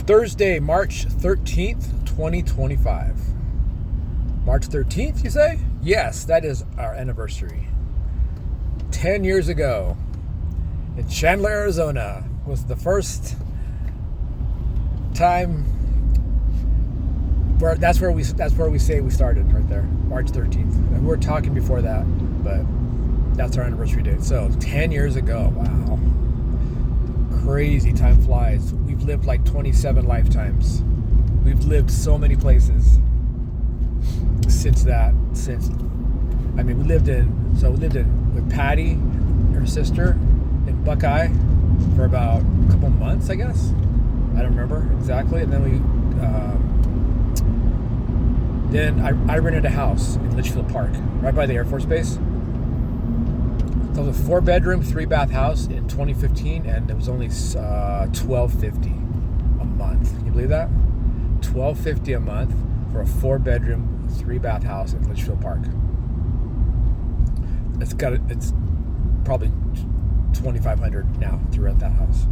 Thursday, March 13th, 2025. March 13th, you say? Yes, that is our anniversary. 10 years ago in Chandler, Arizona was the first time where that's where we say we started right there, March 13th. And we were talking before that, but that's our anniversary date. So 10 years ago, wow. Crazy, time flies. We've lived like 27 lifetimes. We've lived so many places since we lived with Patty, her sister, in Buckeye for about a couple months, I guess. I don't remember exactly. And then I rented a house in Litchfield Park, right by the Air Force Base. So it was a 4-bedroom, 3-bath house in 2015, and it was only $1,250 a month. Can you believe that? $1,250 a month for a 4-bedroom, 3-bath house in Litchfield Park. It's probably $2,500 now to rent that house.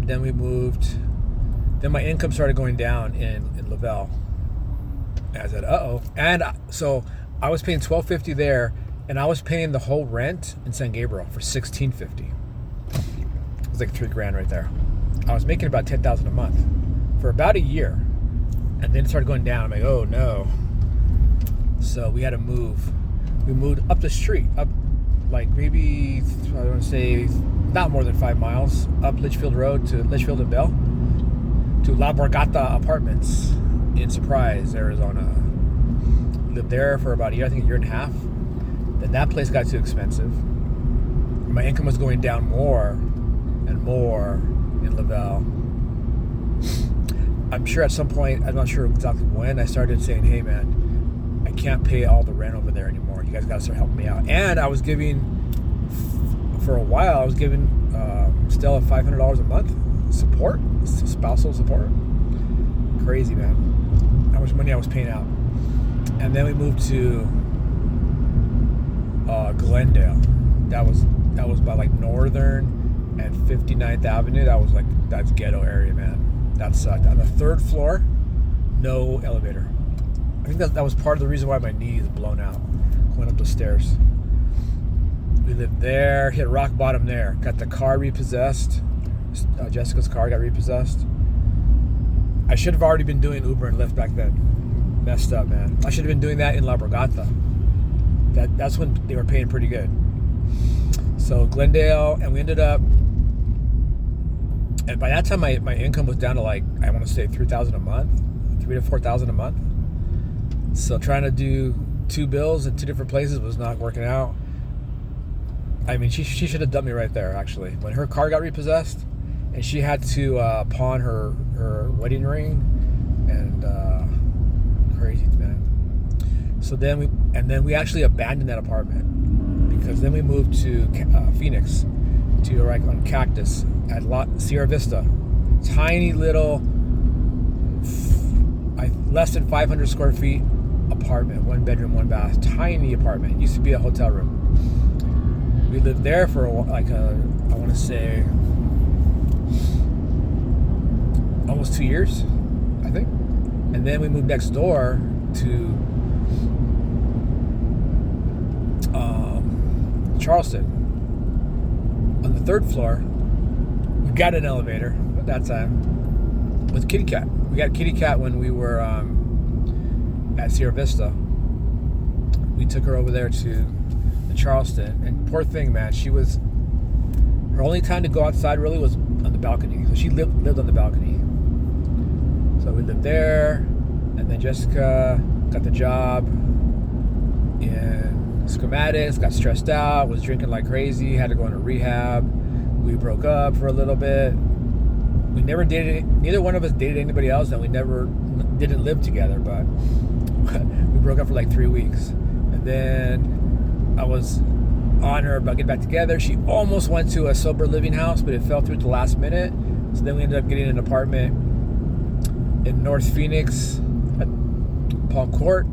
Then we moved. Then my income started going down in Lavelle. And I said, uh-oh. And so I was paying $1,250 there, and I was paying the whole rent in San Gabriel for $1,650. It was like $3,000 right there. I was making about $10,000 a month for about a year, and then it started going down. I'm like, oh no. So we had to move. We moved up the street, up like maybe, I want to say, not more than 5 miles, up Litchfield Road to Litchfield and Bell, to La Borgata Apartments in Surprise, Arizona. Lived there for about a year, I think a year and a half. Then that place got too expensive. My income was going down more and more in Lavelle. I'm sure at some point, I'm not sure exactly when, I started saying, hey man, I can't pay all the rent over there anymore. You guys got to start helping me out. And I was giving, for a while, I was giving Stella $500 a month support, spousal support. Crazy, man. How much money I was paying out. And then we moved to Glendale. That was by like Northern and 59th Avenue. That's ghetto area, man. That sucked. On the 3rd floor, no elevator. I think that was part of the reason why my knee is blown out going up the stairs. We lived there, hit rock bottom there. Got the car repossessed. Jessica's car got repossessed. I should have already been doing Uber and Lyft back then. Messed up, man. I should have been doing that in La Borgata. That's when they were paying pretty good. So Glendale, and we ended up, and by that time my income was down to like, I want to say $3,000 a month, $3,000 to $4,000 a month. So trying to do 2 bills in 2 different places was not working out. I mean, she should have dumped me right there, actually. When her car got repossessed, and she had to pawn her wedding ring, and crazy, man. So then we actually abandoned that apartment, because then we moved to Phoenix, to right on Cactus at Sierra Vista. Tiny little, less than 500 square feet apartment, 1 bedroom, 1 bath, tiny apartment. It used to be a hotel room. We lived there for I want to say almost 2 years, I think. And then we moved next door to Charleston. On the 3rd floor, we got an elevator at that time with Kitty Cat. We got Kitty Cat when we were at Sierra Vista. We took her over there to Charleston, and poor thing, man, her only time to go outside really was on the balcony. So she lived on the balcony. So we lived there, and then Jessica got the job in Schematics, got stressed out, was drinking like crazy, had to go into rehab. We broke up for a little bit. We never dated, neither one of us dated anybody else, and we didn't live together, but we broke up for like 3 weeks. And then I was on her about getting back together. She almost went to a sober living house, but it fell through at the last minute. So then we ended up getting an apartment in North Phoenix at Palm Court.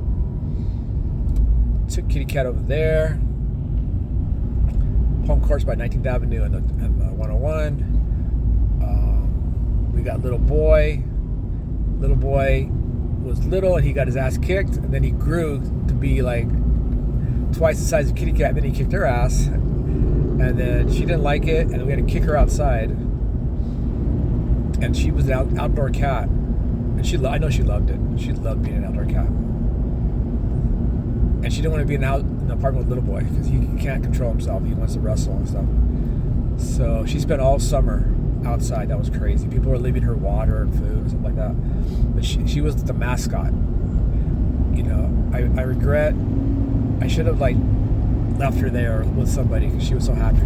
Took Kitty Cat over there. Palm Court's by 19th Avenue and 101. We got little boy. Little boy was little and he got his ass kicked, and then he grew to be like twice the size of Kitty Cat, and then he kicked her ass, and then she didn't like it, and we had to kick her outside. And she was an outdoor cat, and I know she loved it. She loved being an outdoor cat, and she didn't want to be in an apartment with little boy because he can't control himself. He wants to wrestle and stuff. So she spent all summer outside. That was crazy. People were leaving her water and food and stuff like that. But she was the mascot. You know, I regret. I should have like left her there with somebody because she was so happy.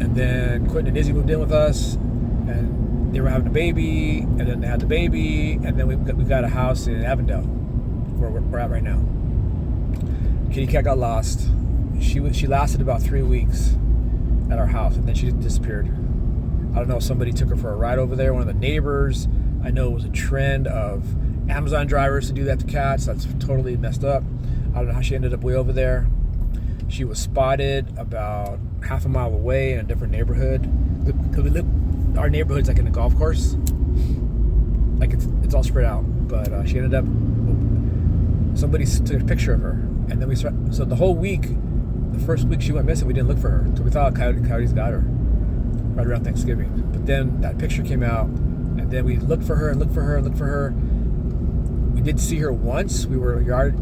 And then Quentin and Izzy moved in with us, and they were having a baby, and then they had the baby, and then we got a house in Avondale where we're at right now. Kitty Cat got lost. She lasted about 3 weeks at our house, and then she disappeared. I don't know if somebody took her for a ride over there, one of the neighbors. I know it was a trend of Amazon drivers to do that to cats. That's totally messed up. I don't know how she ended up way over there. She was spotted about half a mile away in a different neighborhood. Because our neighborhood's like in a golf course. Like it's all spread out. But she ended up, somebody took a picture of her. And then so the whole week, the first week she went missing, we didn't look for her. So we thought coyotes got her right around Thanksgiving. But then that picture came out, and then we looked for her and looked for her and looked for her. We did see her once. We were yard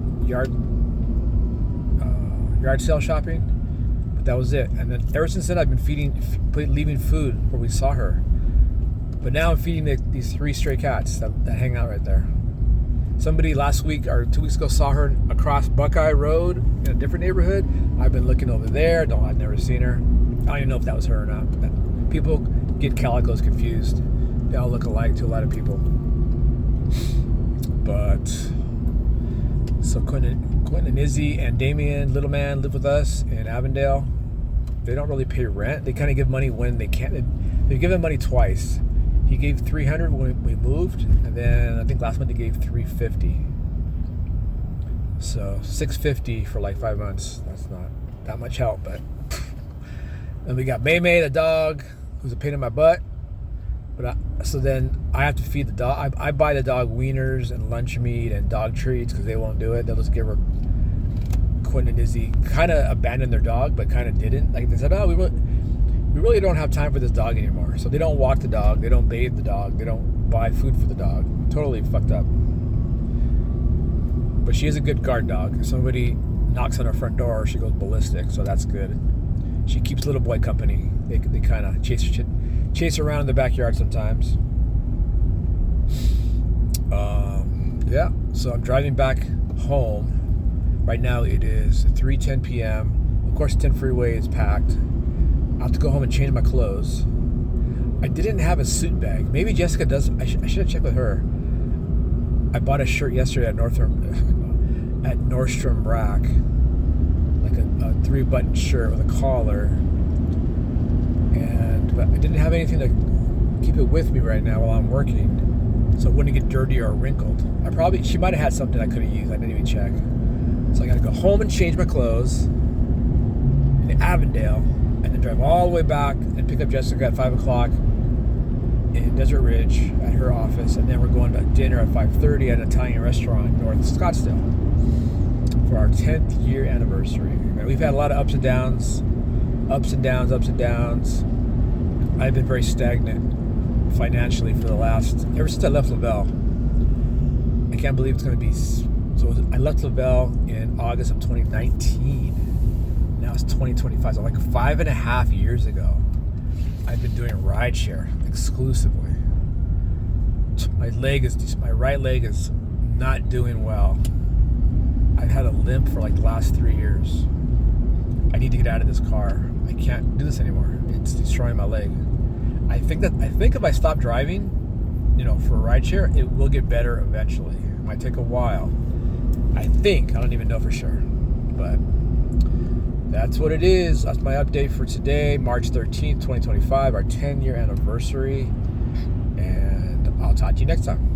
sale shopping, but that was it. And then ever since then, I've been leaving food where we saw her. But now I'm feeding these 3 stray cats that hang out right there. Somebody last week or 2 weeks ago saw her across Buckeye Road in a different neighborhood. I've been looking over there. I've never seen her. I don't even know if that was her or not. People get calicos confused. They all look alike to a lot of people. But so Quentin and Izzy and Damien, little man, live with us in Avondale. They don't really pay rent. They kind of give money when they can. They've given money twice. He gave $300 when we moved, and then I think last month he gave $350. So $650 for like 5 months. That's not that much help, but. And we got May the dog, who's a pain in my butt. So then I have to feed the dog. I buy the dog wieners and lunch meat and dog treats because they won't do it. They'll just give her. Quentin and Izzy kind of abandoned their dog, but kind of didn't. Like they said, we really don't have time for this dog anymore. So they don't walk the dog. They don't bathe the dog. They don't buy food for the dog. Totally fucked up. But she is a good guard dog. If somebody knocks on her front door, she goes ballistic. So that's good. She keeps little boy company. They kind of chase around in the backyard sometimes. Yeah, so I'm driving back home. Right now it is 3:10 p.m. Of course, 10 freeway is packed. I have to go home and change my clothes. I didn't have a suit bag. Maybe Jessica does. I should have checked with her. I bought a shirt yesterday at Nordstrom Rack. Like a 3-button shirt with a collar. But I didn't have anything to keep it with me right now while I'm working, so it wouldn't get dirty or wrinkled. She might have had something I could have used. I didn't even check. So I got to go home and change my clothes in Avondale, and then drive all the way back and pick up Jessica at 5 o'clock in Desert Ridge at her office, and then we're going to dinner at 5:30 at an Italian restaurant in North Scottsdale for our 10th year anniversary. And we've had a lot of ups and downs. I've been very stagnant financially for ever since I left Lavelle. I can't believe it's going to be. So I left Lavelle in August of 2019. Now it's 2025. So like 5.5 years ago, I've been doing rideshare exclusively. My right leg is not doing well. I've had a limp for like the last 3 years. I need to get out of this car. I can't do this anymore. It's destroying my leg. I think if I stop driving, for a rideshare, it will get better eventually. It might take a while. I don't even know for sure. But that's what it is. That's my update for today, March 13th, 2025, our 10-year anniversary. And I'll talk to you next time.